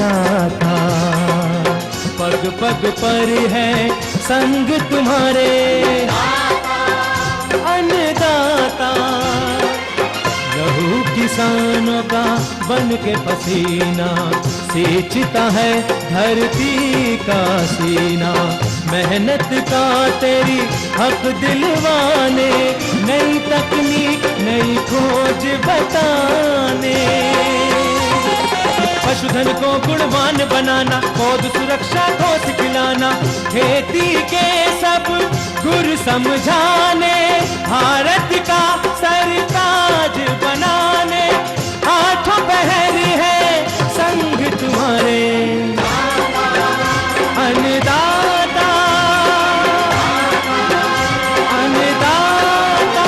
अन्नदाता, पग पग पर है संग तुम्हारे अन्नदाता। लहू किसानों का बन के पसीना सींचता है धरती का सीना। मेहनत का तेरी हक दिलवाने, नई तकनीक नई खोज बताने। पशुधन को गुणवान बनाना, पौध सुरक्षा को सिखलाना, खेती के सब गुर समझाने, भारत का सरताज बनाने। आठों पहर है संग तुम्हारे अन्नदाता, अन्नदाता।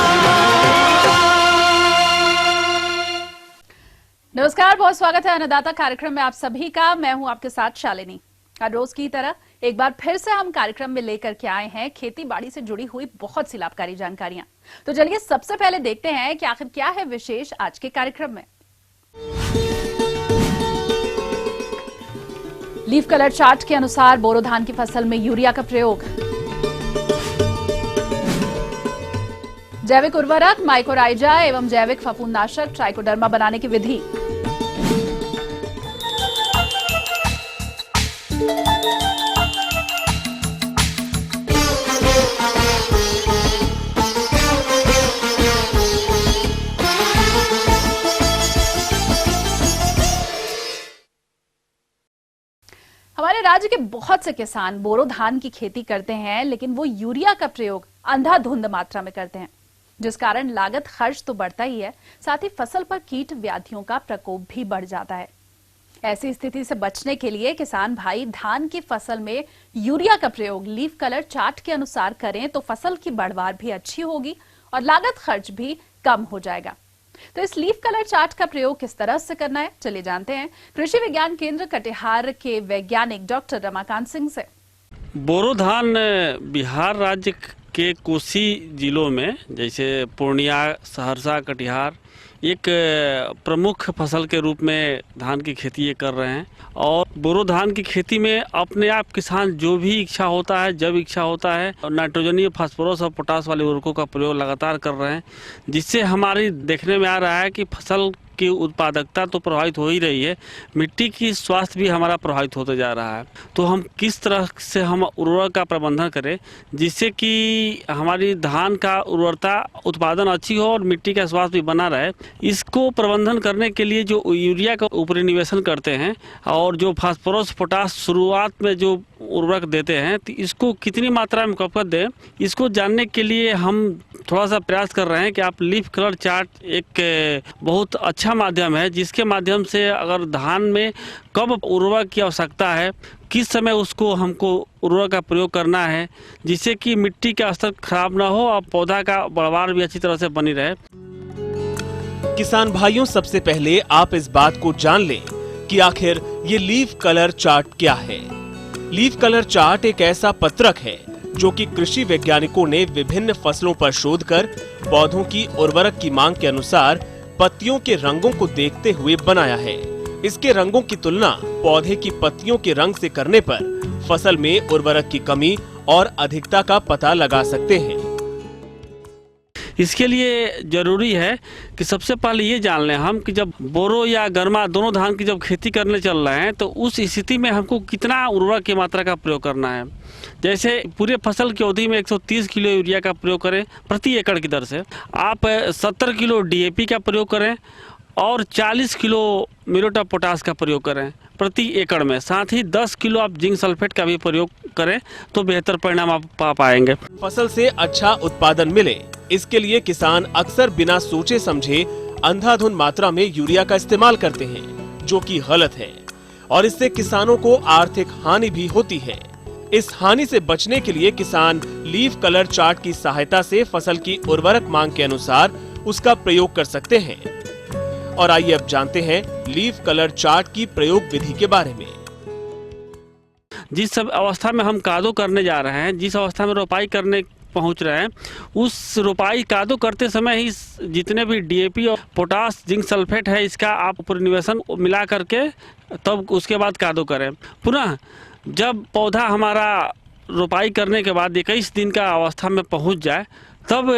नमस्कार, बहुत स्वागत है अन्नदाता कार्यक्रम में आप सभी का। मैं हूं आपके साथ शालिनी। हर रोज की तरह एक बार फिर से हम कार्यक्रम में लेकर के आए हैं खेती बाड़ी से जुड़ी हुई बहुत सी लाभकारी जानकारियां। तो चलिए सबसे पहले देखते हैं कि आखिर क्या है विशेष आज के कार्यक्रम में। लीफ कलर चार्ट के अनुसार बोरो धान की फसल में यूरिया का प्रयोग। जैविक उर्वरक माइकोराइजा एवं जैविक फफूंदनाशक ट्राइकोडर्मा बनाने की विधि। हमारे राज्य के बहुत से किसान बोरो धान की खेती करते हैं, लेकिन वो यूरिया का प्रयोग अंधाधुंध मात्रा में करते हैं, जिस कारण लागत खर्च तो बढ़ता ही है, साथ ही फसल पर कीट व्याधियों का प्रकोप भी बढ़ जाता है। ऐसी स्थिति से बचने के लिए किसान भाई धान की फसल में यूरिया का प्रयोग लीफ कलर चार्ट के अनुसार करें तो फसल की बढ़वार भी अच्छी होगी और लागत खर्च भी कम हो जाएगा। तो इस लीफ कलर चार्ट का प्रयोग किस तरह से करना है, चलिए जानते हैं कृषि विज्ञान केंद्र कटिहार के वैज्ञानिक डॉक्टर रमाकांत सिंह से। बोरो धान बिहार राज्य के कोसी जिलों में जैसे पूर्णिया, सहरसा, कटिहार एक प्रमुख फसल के रूप में धान की खेती ये कर रहे हैं। और बोरो धान की खेती में अपने आप किसान जो भी इच्छा होता है, जब इच्छा होता है, नाइट्रोजनीय, फास्फोरस और पोटास वाले उर्वरकों का प्रयोग लगातार कर रहे हैं, जिससे हमारी देखने में आ रहा है कि फसल की उत्पादकता तो प्रभावित हो ही रही है, मिट्टी की स्वास्थ्य भी हमारा प्रभावित होते जा रहा है। तो हम किस तरह से हम उर्वरक का प्रबंधन करें जिससे कि हमारी धान का उर्वरता उत्पादन अच्छी हो और मिट्टी का स्वास्थ्य भी बना रहे। इसको प्रबंधन करने के लिए जो यूरिया का ऊपरी निवेशन करते हैं और जो फास्फोरस, पोटास शुरुआत में जो उर्वरक देते हैं, तो इसको कितनी मात्रा में कब दें, इसको जानने के लिए हम थोड़ा सा प्रयास कर रहे हैं कि आप लीफ कलर चार्ट एक बहुत अच्छा माध्यम है, जिसके माध्यम से अगर धान में कब उर्वरक की आवश्यकता है, किस समय उसको हमको उर्वरक का प्रयोग करना है, जिससे कि मिट्टी का स्तर खराब ना हो और पौधा का बढ़वार भी अच्छी तरह से बनी रहे। किसान भाइयों, सबसे पहले आप इस बात को जान लें कि आखिर ये लीफ कलर चार्ट क्या है। लीफ कलर चार्ट एक ऐसा पत्रक है जो कि कृषि वैज्ञानिकों ने विभिन्न फसलों पर शोध कर पौधों की उर्वरक की मांग के अनुसार पत्तियों के रंगों को देखते हुए बनाया है। इसके रंगों की तुलना पौधे की पत्तियों के रंग से करने पर फसल में उर्वरक की कमी और अधिकता का पता लगा सकते हैं। इसके लिए जरूरी है कि सबसे पहले ये जान लें हम कि जब बोरो या गर्मा दोनों धान की जब खेती करने चल रहे हैं तो उस स्थिति में हमको कितना उर्वरक की मात्रा का प्रयोग करना है। जैसे पूरे फसल की अवधि में 130 किलो यूरिया का प्रयोग करें प्रति एकड़ की दर से, आप 70 किलो डीएपी का प्रयोग करें और 40 किलो म्यूरेट ऑफ पोटास का प्रयोग करें प्रति एकड़ में। साथ ही 10 किलो आप जिंक सल्फेट का भी प्रयोग करें तो बेहतर परिणाम आप पा पाएंगे। फसल से अच्छा उत्पादन मिले, इसके लिए किसान अक्सर बिना सोचे समझे अंधाधुंध मात्रा में यूरिया का इस्तेमाल करते हैं, जो कि गलत है और इससे किसानों को आर्थिक हानि भी होती है। इस हानि से बचने के लिए किसान लीफ कलर चार्ट की सहायता से फसल की उर्वरक मांग के अनुसार उसका प्रयोग कर सकते हैं। और आइए अब जानते हैं लीफ कलर चार्ट की प्रयोग विधि के बारे में। जिस सब अवस्था में हम कादो करने जा रहे हैं, जिस अवस्था में रोपाई करने पहुंच रहे हैं, उस रोपाई कादो करते समय ही जितने भी डीएपी और पोटास जिंक सल्फेट है इसका आप ऊपर निवेशन मिला करके तब उसके बाद कादो करें। पुनः जब पौधा हमारा रोपाई करने के बाद 21 दिन का अवस्था में पहुंच जाए तब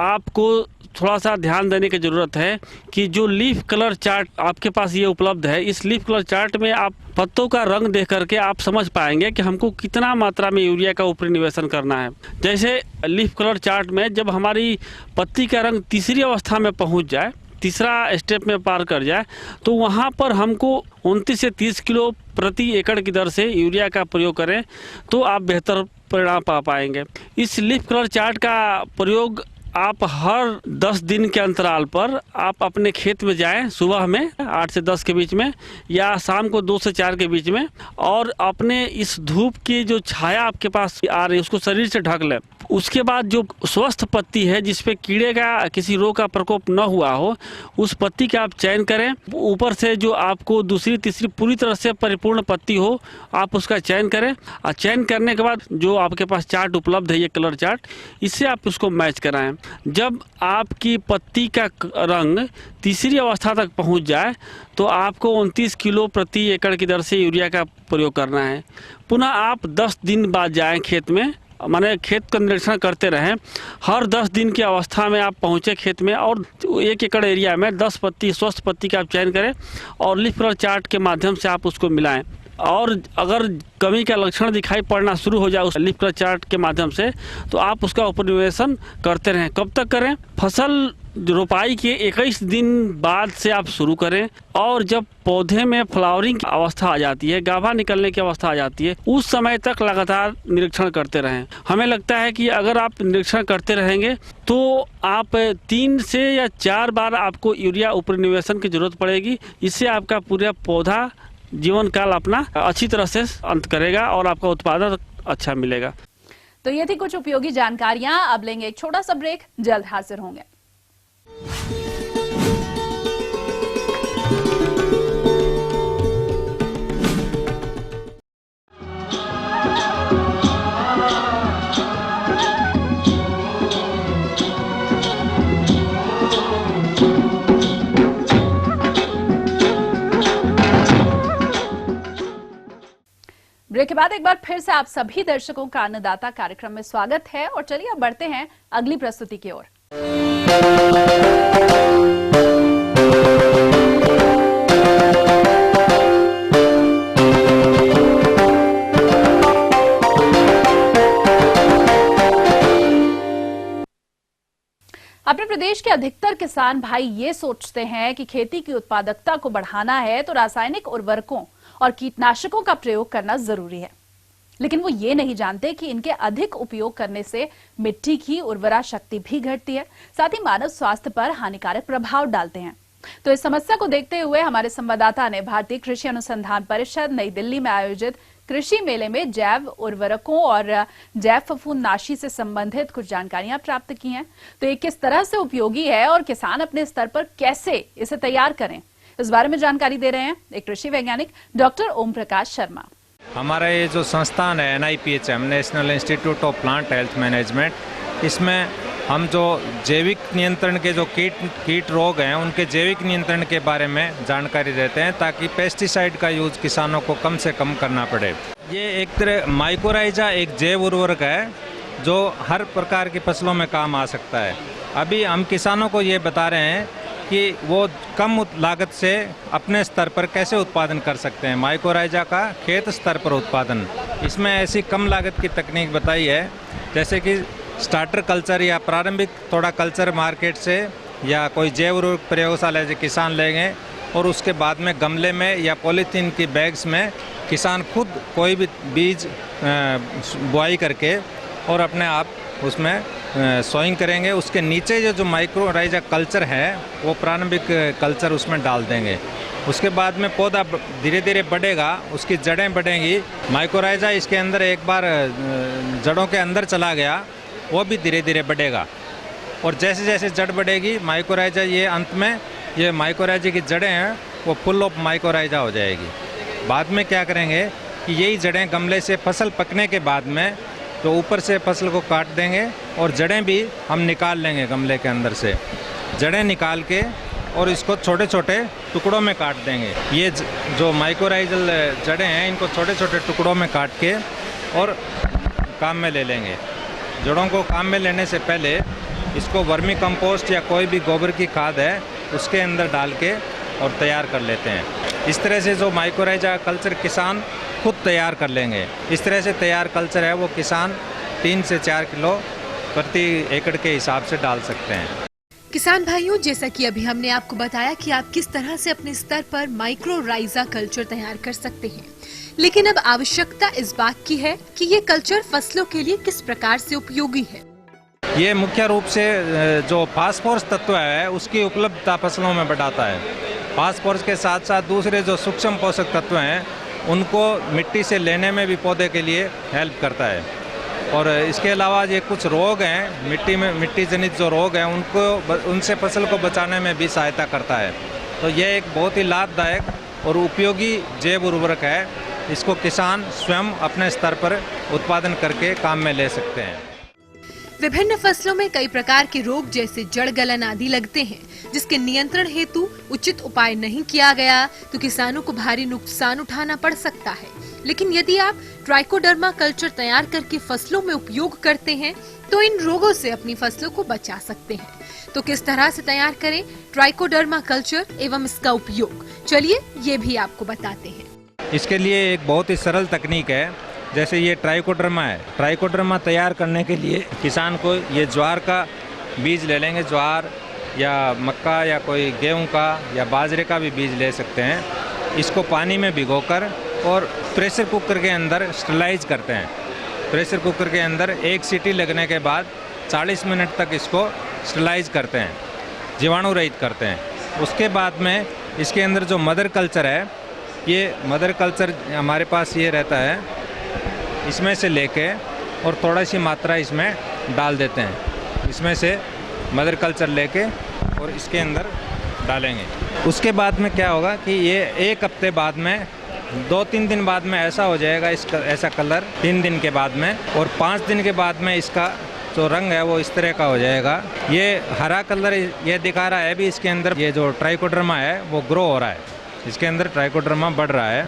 आपको थोड़ा सा ध्यान देने की ज़रूरत है कि जो लीफ कलर चार्ट आपके पास ये उपलब्ध है, इस लीफ कलर चार्ट में आप पत्तों का रंग देख करके आप समझ पाएंगे कि हमको कितना मात्रा में यूरिया का ऊपरी निवेशन करना है। जैसे लीफ कलर चार्ट में जब हमारी पत्ती का रंग तीसरी अवस्था में पहुंच जाए, तीसरा स्टेप में पार कर जाए, तो वहाँ पर हमको 29 से 30 किलो प्रति एकड़ की दर से यूरिया का प्रयोग करें तो आप बेहतर परिणाम पा पाएंगे। इस लीफ कलर चार्ट का प्रयोग आप हर 10 दिन के अंतराल पर आप अपने खेत में जाएं, सुबह में 8 से 10 के बीच में या शाम को 2 से 4 के बीच में, और अपने इस धूप की जो छाया आपके पास आ रही है उसको शरीर से ढक लें। उसके बाद जो स्वस्थ पत्ती है जिसपे कीड़े का किसी रोग का प्रकोप न हुआ हो, उस पत्ती का आप चयन करें। ऊपर से जो आपको दूसरी तीसरी पूरी तरह से परिपूर्ण पत्ती हो आप उसका चयन करें, और चयन करने के बाद जो आपके पास चार्ट उपलब्ध है, ये कलर चार्ट, इससे आप उसको मैच कराएं। जब आपकी पत्ती का रंग तीसरी अवस्था तक पहुंच जाए तो आपको 29 किलो प्रति एकड़ की दर से यूरिया का प्रयोग करना है। पुनः आप 10 दिन बाद जाएं खेत में, माने खेत का निरीक्षण करते रहें। हर 10 दिन की अवस्था में आप पहुँचे खेत में और 1 एकड़ एरिया में 10 पत्ती स्वस्थ पत्ती का आप चयन करें और लीफ कलर चार्ट के माध्यम से आप उसको मिलाएं। और अगर कमी का लक्षण दिखाई पड़ना शुरू हो जाए उस लीफ कलर चार्ट के माध्यम से तो आप उसका उपनिवेशन करते रहें। कब तक करें? फसल रोपाई के 21 दिन बाद से आप शुरू करें, और जब पौधे में फ्लावरिंग की अवस्था आ जाती है, गाभा निकलने की अवस्था आ जाती है, उस समय तक लगातार निरीक्षण करते रहें। हमें लगता है कि अगर आप निरीक्षण करते रहेंगे तो आप 3 से या 4 बार आपको यूरिया उपनिवेशन की जरूरत पड़ेगी। इससे आपका पूरा पौधा जीवन काल अपना अच्छी तरह से अंत करेगा और आपका उत्पादन अच्छा मिलेगा। तो ये थी कुछ उपयोगी जानकारियां। अब लेंगे एक छोटा सा ब्रेक, जल्द हाजिर होंगे। ब्रेक के बाद एक बार फिर से आप सभी दर्शकों का अन्नदाता कार्यक्रम में स्वागत है, और चलिए अब बढ़ते हैं अगली प्रस्तुति की ओर। अपने प्रदेश के अधिकतर किसान भाई ये सोचते हैं कि खेती की उत्पादकता को बढ़ाना है तो रासायनिक उर्वरकों और कीटनाशकों का प्रयोग करना जरूरी है, लेकिन वो ये नहीं जानते कि इनके अधिक उपयोग करने से मिट्टी की उर्वरा शक्ति भी घटती है, साथ ही मानव स्वास्थ्य पर हानिकारक प्रभाव डालते हैं। तो इस समस्या को देखते हुए हमारे संवाददाता ने भारतीय कृषि अनुसंधान परिषद नई दिल्ली में आयोजित कृषि मेले में जैव उर्वरकों और जैव फफूंदनाशी से संबंधित कुछ जानकारियां प्राप्त की हैं। तो ये किस तरह से उपयोगी है और किसान अपने स्तर पर कैसे इसे तैयार करें, इस बारे में जानकारी दे रहे हैं एक कृषि वैज्ञानिक डॉक्टर ओम प्रकाश शर्मा। हमारा ये जो संस्थान है NIPHM, national institute of plant health management, इसमें हम जो जैविक नियंत्रण के जो कीट रोग हैं उनके जैविक नियंत्रण के बारे में जानकारी देते हैं ताकि पेस्टिसाइड का यूज किसानों को कम से कम करना पड़े। ये एक तरह माइकोराइजा एक जैव उर्वरक है जो हर प्रकार की फसलों में काम आ सकता है। अभी हम किसानों को ये बता रहे हैं कि वो कम लागत से अपने स्तर पर कैसे उत्पादन कर सकते हैं, माइकोराइजा का खेत स्तर पर उत्पादन। इसमें ऐसी कम लागत की तकनीक बताई है जैसे कि स्टार्टर कल्चर या प्रारंभिक थोड़ा कल्चर मार्केट से या कोई जैव उर्वरक प्रयोगशाला से किसान लेंगे और उसके बाद में गमले में या पॉलीथीन की बैग्स में किसान खुद कोई भी बीज बुआई करके और अपने आप उसमें सोइंग करेंगे। उसके नीचे जो माइक्रोराइजा कल्चर है वो प्रारंभिक कल्चर उसमें डाल देंगे। उसके बाद में पौधा धीरे धीरे बढ़ेगा, उसकी जड़ें बढ़ेंगी। माइक्रोराइजा इसके अंदर एक बार जड़ों के अंदर चला गया वो भी धीरे धीरे बढ़ेगा, और जैसे जैसे जड़ बढ़ेगी माइक्रोराइजा ये अंत में ये माइक्रोराइजा की जड़ें हैं वो फुल ऑफ माइक्रोराइजा हो जाएगी। बाद में क्या करेंगे कि यही जड़ें गमले से फसल पकने के बाद में तो ऊपर से फसल को काट देंगे और जड़ें भी हम निकाल लेंगे गमले के अंदर से। जड़ें निकाल के और इसको छोटे छोटे टुकड़ों में काट देंगे। ये जो माइकोराइजल जड़ें हैं इनको छोटे छोटे टुकड़ों में काट के और काम में ले लेंगे। जड़ों को काम में लेने से पहले इसको वर्मी कंपोस्ट या कोई भी गोबर की खाद है उसके अंदर डाल के और तैयार कर लेते हैं। इस तरह से जो माइकोराइजा कल्चर किसान खुद तैयार कर लेंगे। इस तरह से तैयार कल्चर है वो किसान 3 से 4 किलो प्रति एकड़ के हिसाब से डाल सकते हैं। किसान भाइयों, जैसा कि अभी हमने आपको बताया कि आप किस तरह से अपने स्तर पर माइक्रोराइजा कल्चर तैयार कर सकते हैं, लेकिन अब आवश्यकता इस बात की है कि ये कल्चर फसलों के लिए किस प्रकार से उपयोगी है। ये मुख्य रूप से जो फास्फोरस तत्व है उसकी उपलब्धता फसलों में बढ़ाता है। फास्फोरस के साथ साथ दूसरे जो सूक्ष्म पोषक तत्व हैं उनको मिट्टी से लेने में भी पौधे के लिए हेल्प करता है। और इसके अलावा ये कुछ रोग हैं मिट्टी जनित जो रोग हैं उनसे फसल को बचाने में भी सहायता करता है। तो ये एक बहुत ही लाभदायक और उपयोगी जैव उर्वरक है। इसको किसान स्वयं अपने स्तर पर उत्पादन करके काम में ले सकते हैं। विभिन्न फसलों में कई प्रकार के रोग जैसे जड़ गलन आदि लगते हैं, जिसके नियंत्रण हेतु उचित उपाय नहीं किया गया तो किसानों को भारी नुकसान उठाना पड़ सकता है। लेकिन यदि आप ट्राइकोडर्मा कल्चर तैयार करके फसलों में उपयोग करते हैं तो इन रोगों से अपनी फसलों को बचा सकते हैं। तो किस तरह से तैयार करें ट्राइकोडर्मा कल्चर एवं इसका उपयोग, चलिए ये भी आपको बताते हैं। इसके लिए एक बहुत ही सरल तकनीक है। जैसे ये ट्राइकोडर्मा है। ट्राइकोडर्मा तैयार करने के लिए किसान को ये ज्वार का बीज ले लेंगे, ज्वार या मक्का या कोई गेहूं का या बाजरे का भी बीज ले सकते हैं। इसको पानी में भिगोकर और प्रेशर कुकर के अंदर स्टरलाइज करते हैं। प्रेशर कुकर के अंदर 1 सीटी लगने के बाद 40 मिनट तक इसको स्टरलाइज करते हैं, जीवाणु रहित करते हैं। उसके बाद में इसके अंदर जो मदर कल्चर है, ये मदर कल्चर हमारे पास ये रहता है, इसमें से लेके और थोड़ा सी मात्रा इसमें डाल देते हैं। इसमें से मदर कल्चर लेके और इसके अंदर डालेंगे। उसके बाद में क्या होगा कि ये 1 हफ्ते बाद में 2-3 दिन बाद में ऐसा हो जाएगा, इसका ऐसा कलर 3 दिन के बाद में, और 5 दिन के बाद में इसका जो रंग है वो इस तरह का हो जाएगा। ये हरा कलर ये दिखा रहा है अभी इसके अंदर ये जो ट्राइकोडर्मा है वो ग्रो हो रहा है, इसके अंदर ट्राइकोडर्मा बढ़ रहा है।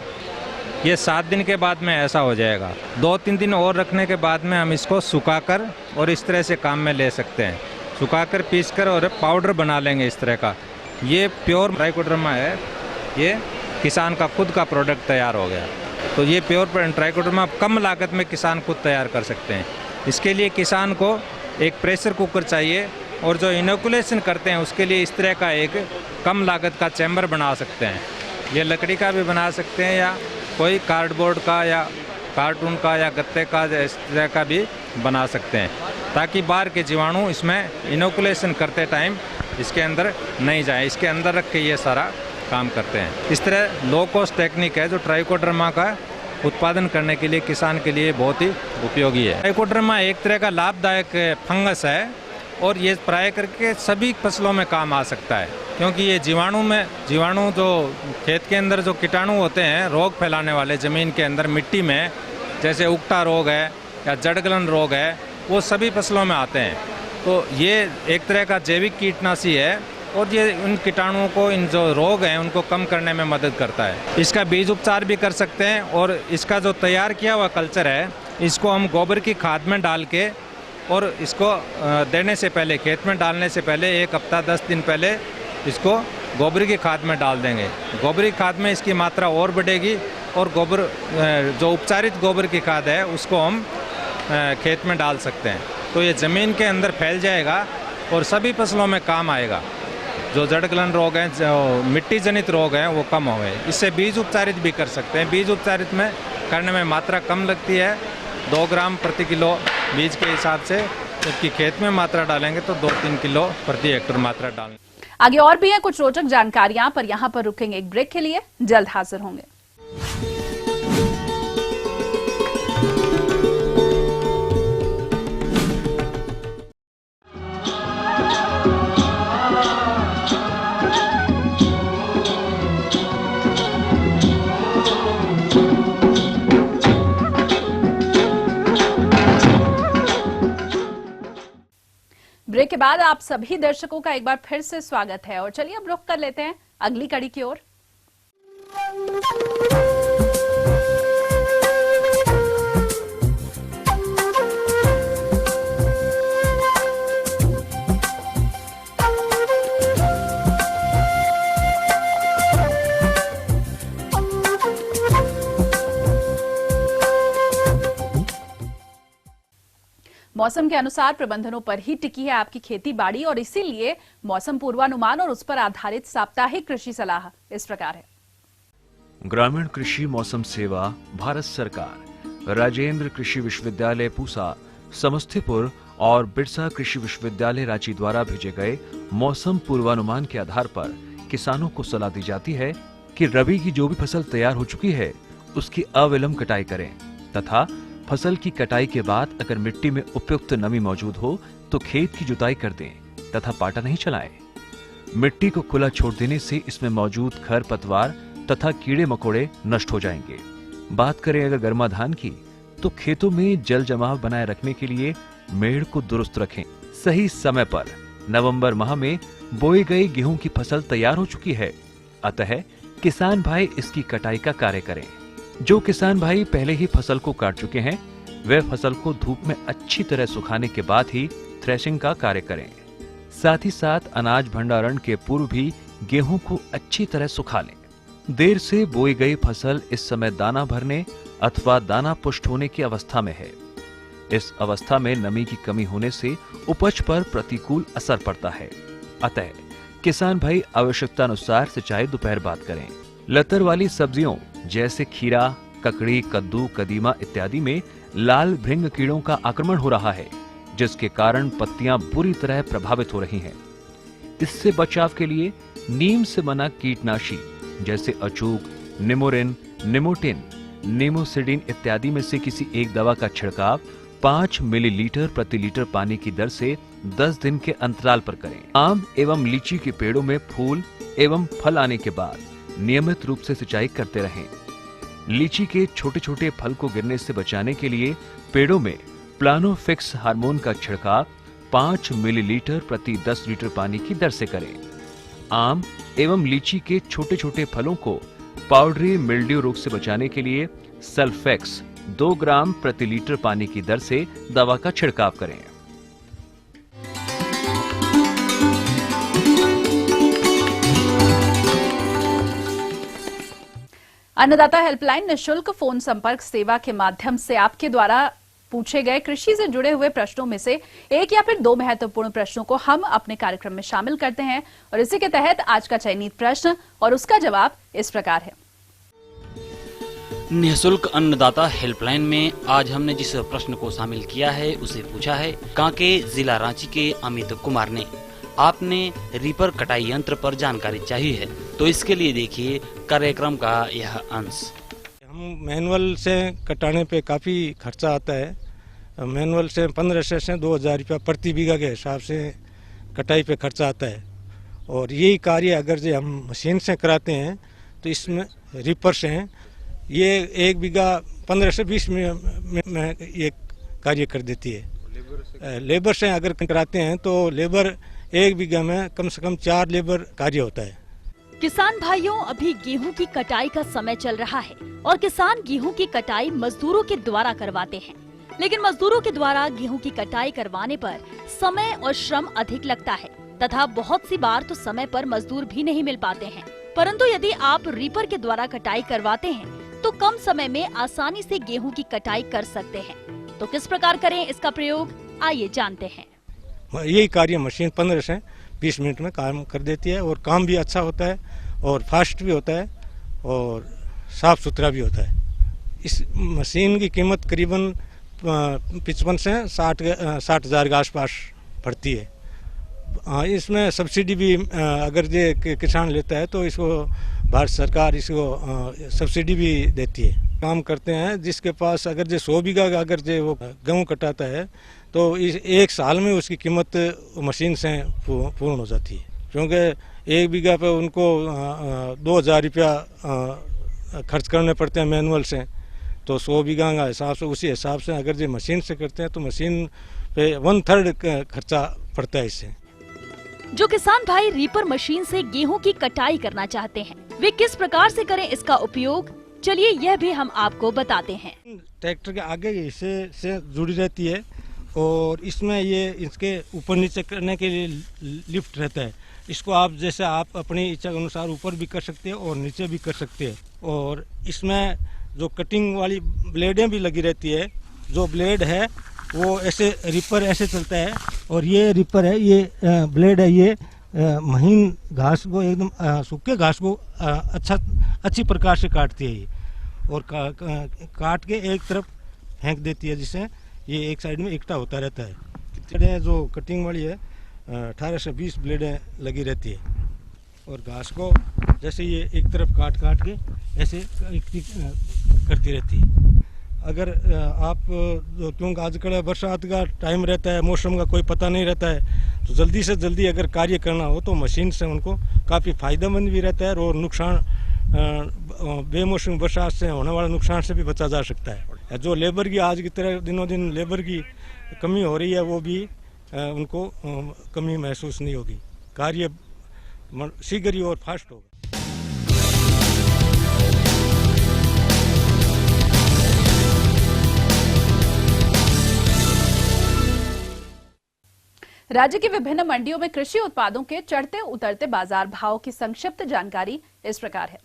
ये 7 दिन के बाद में ऐसा हो जाएगा। 2-3 दिन और रखने के बाद में हम इसको सुखाकर और इस तरह से काम में ले सकते हैं। सुखाकर पीसकर और पाउडर बना लेंगे इस तरह का। ये प्योर ट्राइकोडर्मा है, ये किसान का खुद का प्रोडक्ट तैयार हो गया। तो ये प्योर ट्राइकोडर्मा कम लागत में किसान खुद तैयार कर सकते हैं। इसके लिए किसान को एक प्रेशर कुकर चाहिए और जो इनोकुलेशन करते हैं उसके लिए इस तरह का एक कम लागत का चैम्बर बना सकते हैं। ये लकड़ी का भी बना सकते हैं या कोई कार्डबोर्ड का या कार्टून का या गत्ते का इस तरह का भी बना सकते हैं, ताकि बाहर के जीवाणु इसमें इनोकुलेशन करते टाइम इसके अंदर नहीं जाए। इसके अंदर रख के ये सारा काम करते हैं। इस तरह लो कॉस्ट टेक्निक है जो ट्राइकोडर्मा का उत्पादन करने के लिए किसान के लिए बहुत ही उपयोगी है। ट्राइकोडर्मा एक तरह का लाभदायक फंगस है और ये प्राय करके सभी फसलों में काम आ सकता है, क्योंकि ये जीवाणु जो खेत के अंदर जो कीटाणु होते हैं रोग फैलाने वाले ज़मीन के अंदर मिट्टी में, जैसे उगटा रोग है या जड़गलन रोग है, वो सभी फसलों में आते हैं। तो ये एक तरह का जैविक कीटनाशी है और ये उन कीटाणुओं को, इन जो रोग हैं उनको कम करने में मदद करता है। इसका बीज उपचार भी कर सकते हैं और इसका जो तैयार किया हुआ कल्चर है इसको हम गोबर की खाद में डाल के और इसको देने से पहले, खेत में डालने से पहले 1 हफ्ता 10 दिन पहले इसको गोबर की खाद में डाल देंगे। गोबर की खाद में इसकी मात्रा और बढ़ेगी और गोबर जो उपचारित गोबर की खाद है उसको हम खेत में डाल सकते हैं। तो ये ज़मीन के अंदर फैल जाएगा और सभी फसलों में काम आएगा। जो जड़गलन रोग हैं, जो मिट्टी जनित रोग हैं वो कम होंगे। इससे बीज उपचारित भी कर सकते हैं। बीज उपचारित में करने में मात्रा कम लगती है, 2 ग्राम प्रति किलो बीज के हिसाब से, जबकि खेत में मात्रा डालेंगे तो 2-3 किलो प्रति हेक्टेयर मात्रा डालेंगे। आगे और भी है कुछ रोचक जानकारियां, पर यहां पर रुकेंगे एक ब्रेक के लिए, जल्द हाजिर होंगे। ब्रेक के बाद आप सभी दर्शकों का एक बार फिर से स्वागत है और चलिए अब रुख कर लेते हैं अगली कड़ी की ओर। मौसम के अनुसार प्रबंधनों पर ही टिकी है आपकी खेती बाड़ी और इसीलिए मौसम पूर्वानुमान और उस पर आधारित साप्ताहिक कृषि सलाह इस प्रकार है। ग्रामीण कृषि मौसम सेवा भारत सरकार, राजेंद्र कृषि विश्वविद्यालय पूसा, समस्तीपुर और बिरसा कृषि विश्वविद्यालय रांची द्वारा भेजे गए मौसम पूर्वानुमान के आधार पर किसानों को सलाह दी जाती है कि रबी की जो भी फसल तैयार हो चुकी है उसकी अविलंब कटाई करें तथा फसल की कटाई के बाद अगर मिट्टी में उपयुक्त नमी मौजूद हो तो खेत की जुताई कर दें तथा पाटा नहीं चलाएं। मिट्टी को खुला छोड़ देने से इसमें मौजूद खर पतवार तथा कीड़े मकोड़े नष्ट हो जाएंगे। बात करें अगर गर्मा धान की तो खेतों में जल जमाव बनाए रखने के लिए मेड़ को दुरुस्त रखें। सही समय पर नवंबर माह में बोई गई गेहूं की फसल तैयार हो चुकी है, अतः किसान भाई इसकी कटाई का कार्य करें। जो किसान भाई पहले ही फसल को काट चुके हैं वे फसल को धूप में अच्छी तरह सुखाने के बाद ही थ्रेशिंग का कार्य करें। साथ ही साथ अनाज भंडारण के पूर्व भी गेहूं को अच्छी तरह सुखा लें। देर से बोई गई फसल इस समय दाना भरने अथवा दाना पुष्ट होने की अवस्था में है। इस अवस्था में नमी की कमी होने से उपज पर प्रतिकूल असर पड़ता है, अतः किसान भाई आवश्यकता अनुसार सिंचाई दोपहर बाद करें। लतर वाली सब्जियों जैसे खीरा, ककड़ी, कद्दू, कदीमा इत्यादि में लाल भृंग कीड़ों का आक्रमण हो रहा है, जिसके कारण पत्तियां बुरी तरह प्रभावित हो रही हैं। इससे बचाव के लिए नीम से बना कीटनाशी जैसे अचूक, निमोरिन, निमोटिन, निमोसिडिन इत्यादि में से किसी एक दवा का छिड़काव 5 मिलीलीटर प्रति लीटर पानी की दर से 10 दिन के अंतराल पर करें। आम एवं लीची के पेड़ों में फूल एवं फल आने के बाद नियमित रूप से सिंचाई करते रहें। लीची के छोटे छोटे फल को गिरने से बचाने के लिए पेड़ों में प्लानोफिक्स हार्मोन का छिड़काव 5 मिलीलीटर प्रति 10 लीटर पानी की दर से करें। आम एवं लीची के छोटे छोटे फलों को पाउडरी मिल्ड्यू रोग से बचाने के लिए सल्फेक्स 2 ग्राम प्रति लीटर पानी की दर से दवा का छिड़काव करें। अन्नदाता हेल्पलाइन निःशुल्क फोन संपर्क सेवा के माध्यम से आपके द्वारा पूछे गए कृषि से जुड़े हुए प्रश्नों में से एक या फिर 2 महत्वपूर्ण प्रश्नों को हम अपने कार्यक्रम में शामिल करते हैं और इसी के तहत आज का चयनित प्रश्न और उसका जवाब इस प्रकार है। निःशुल्क अन्नदाता हेल्पलाइन में आज हमने जिस प्रश्न को शामिल किया है उसे पूछा है कांके जिला रांची के अमित कुमार ने। आपने रीपर कटाई यंत्र पर जानकारी चाहिए है तो इसके लिए देखिए कार्यक्रम का यह अंश। हम मैनुअल से कटाने पे काफ़ी खर्चा आता है। मैनुअल से 1500 से 2000 रुपया प्रति बीघा के हिसाब से कटाई पे खर्चा आता है और यही कार्य अगर जो हम मशीन से कराते हैं तो इसमें रीपर से हैं ये 1 बीघा 15 से 20 में ये कार्य कर देती है। लेबर से अगर कराते हैं तो लेबर 1 बीघा में कम से कम 4 लेबर कार्य होता है। किसान भाइयों, अभी गेहूं की कटाई का समय चल रहा है और किसान गेहूं की कटाई मजदूरों के द्वारा करवाते हैं, लेकिन मजदूरों के द्वारा गेहूं की कटाई करवाने पर समय और श्रम अधिक लगता है तथा बहुत सी बार तो समय पर मजदूर भी नहीं मिल पाते हैं। परंतु यदि आप रीपर के द्वारा कटाई करवाते हैं तो कम समय में आसानी से गेहूं की कटाई कर सकते हैं। तो किस प्रकार करें इसका प्रयोग, आइए जानते हैं। यही कार्य मशीन 15 से 20 मिनट में काम कर देती है और काम भी अच्छा होता है और फास्ट भी होता है और साफ सुथरा भी होता है। इस मशीन की कीमत करीबन 55 से 60 हज़ार के आसपास पड़ती है। इसमें सब्सिडी भी अगर ये किसान लेता है तो इसको भारत सरकार इसको सब्सिडी भी देती है। काम करते हैं जिसके पास अगर जो 100 बीघा अगर जो वो गेहूँ कटाता है तो इस 1 साल में उसकी कीमत मशीन से पूर्ण हो जाती है, क्योंकि 1 बीघा पे उनको 2000 रुपया खर्च करने पड़ते हैं मैनुअल से, तो 100 बीघा का हिसाब से उसी हिसाब से अगर जो मशीन से करते हैं तो मशीन पे 1/3 खर्चा पड़ता है इससे। जो किसान भाई रीपर मशीन से गेहूं की कटाई करना चाहते हैं, वे किस प्रकार से करें इसका उपयोग, चलिए यह भी हम आपको बताते हैं। ट्रैक्टर के आगे हिस्से से जुड़ी रहती है और इसमें ये इसके ऊपर नीचे करने के लिए लिफ्ट रहता है। इसको आप जैसे आप अपनी इच्छा के अनुसार ऊपर भी कर सकते हैं और नीचे भी कर सकते हैं। और इसमें जो कटिंग वाली ब्लेडें भी लगी रहती है। जो ब्लेड है वो ऐसे रिपर ऐसे चलता है और ये रिपर है, ये ब्लेड है, ये महीन घास को एकदम सूखे घास को अच्छी प्रकार से काटती है ये और काट के एक तरफ फेंक देती है, जिससे ये एक साइड में इकट्ठा होता रहता है। जो कटिंग वाली है 18 से 20 ब्लेडें लगी रहती है और घास को जैसे ये एक तरफ काट के ऐसे करती रहती है। अगर आप क्योंकि आजकल बरसात का टाइम रहता है, मौसम का कोई पता नहीं रहता है, तो जल्दी से जल्दी अगर कार्य करना हो तो मशीन से उनको काफ़ी फायदेमंद भी रहता है और नुकसान बेमौसमी बरसात से होने वाले नुकसान से भी बचा जा सकता है। जो लेबर की आज की तरह दिनों दिन लेबर की कमी हो रही है, वो भी उनको कमी महसूस नहीं होगी। कार्य शीघ्र ही और फास्ट होगा। राज्य की विभिन्न मंडियों में कृषि उत्पादों के चढ़ते उतरते बाजार भाव की संक्षिप्त जानकारी इस प्रकार है।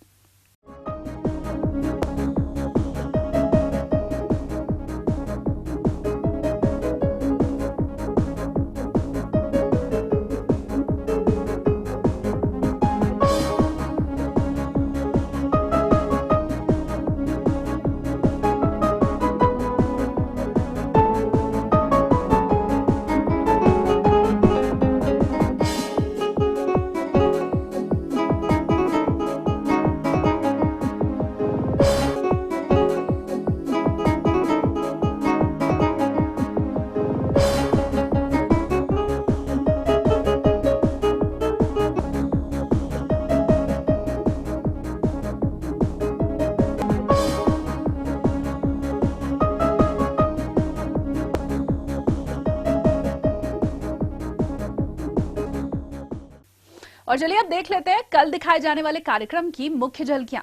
और चलिए अब देख लेते हैं कल दिखाए जाने वाले कार्यक्रम की मुख्य झलकियां।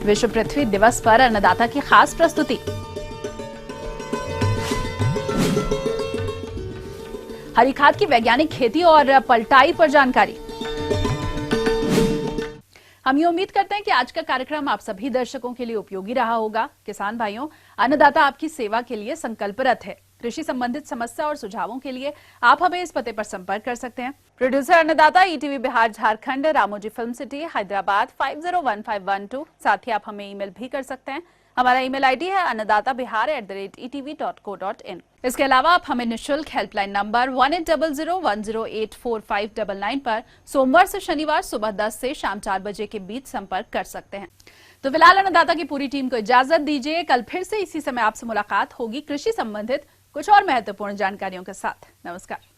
विश्व पृथ्वी दिवस पर अन्नदाता की खास प्रस्तुति, हरी खाद की वैज्ञानिक खेती और पलटाई पर जानकारी। हम ये उम्मीद करते हैं कि आज का कार्यक्रम आप सभी दर्शकों के लिए उपयोगी रहा होगा। किसान भाइयों, अन्नदाता आपकी सेवा के लिए संकल्परत है। कृषि संबंधित समस्या और सुझावों के लिए आप हमें इस पते पर संपर्क कर सकते हैं। प्रोड्यूसर अन्नदाता, ETV Bihar Jharkhand, Ramoji film city, Hyderabad 501512। साथ ही आप हमें ईमेल भी कर सकते हैं। हमारा ईमेल आईडी है annadatabihar@etv.co.in। इसके अलावा आप हमें निःशुल्क हेल्पलाइन नंबर 180010845999 पर सोमवार से शनिवार सुबह 10 से शाम 4 बजे के बीच संपर्क कर सकते हैं। तो फिलहाल अन्नदाता की पूरी टीम को इजाजत दीजिए। कल फिर से इसी समय आपसे मुलाकात होगी कृषि संबंधित कुछ और महत्वपूर्ण जानकारियों के साथ। नमस्कार।